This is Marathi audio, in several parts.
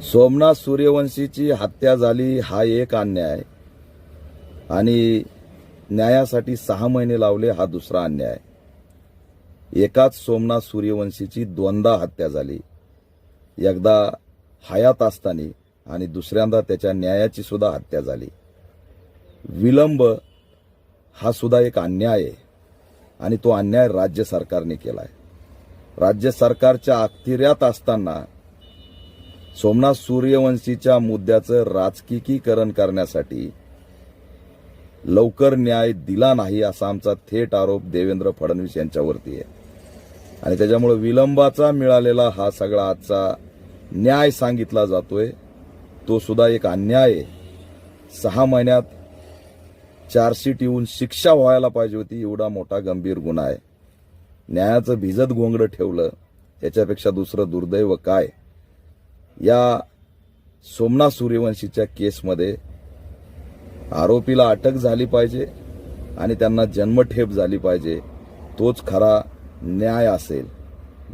सोमनाथ सूर्यवंशीची हत्या झाली हा एक अन्याय आणि न्यायासाठी 6 महिने लावले हा दुसरा अन्याय। एकाच सोमनाथ सूर्यवंशीची दोनदा हत्या झाली, एकदा हयात असताना आणि दुसऱ्यांदा त्याच्या न्यायाची सुद्धा हत्या झाली। विलंब हा सुद्धा एक अन्याय आहे आणि तो अन्याय राज्य सरकारने केलाय। राज्य सरकारच्या अखत्यारीत असताना सोमनाथ सूर्यवंशीच्या मुद्द्याचं राजकीकरण करण्यासाठी लवकर न्याय दिला नाही असा आमचा थेट आरोप देवेंद्र फडणवीस यांच्यावरती आहे आणि त्याच्यामुळे विलंबाचा मिळालेला हा सगळा आजचा न्याय सांगितला जातोय तो सुद्धा एक अन्याय आहे। 6 महिन्यात चार्जशीट येऊन शिक्षा व्हायला पाहिजे होती, एवढा मोठा गंभीर गुन्हा आहे। न्यायाचं भिजत घोंगडं ठेवलं, याच्यापेक्षा दुसरं दुर्दैव काय। या सोमनाथ सूर्यवंशीच्या केसमध्ये आरोपीला अटक झाली पाहिजे आणि त्यांना जन्मठेप झाली पाहिजे, तोच खरा न्याय असेल।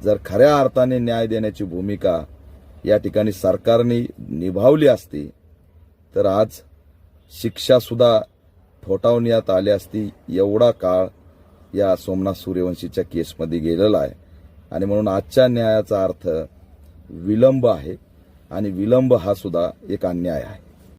जर खऱ्या अर्थाने न्याय देण्याची भूमिका या ठिकाणी सरकारने निभावली असती तर आज शिक्षा सुद्धा ठोठावण्यात आली असती। एवढा काळ या सोमनाथ सूर्यवंशीच्या केसमध्ये गेलेला आहे आणि म्हणून आजच्या न्यायाचा अर्थ विलंब आहे आणि विलंब हा सुद्धा एक अन्याय आहे।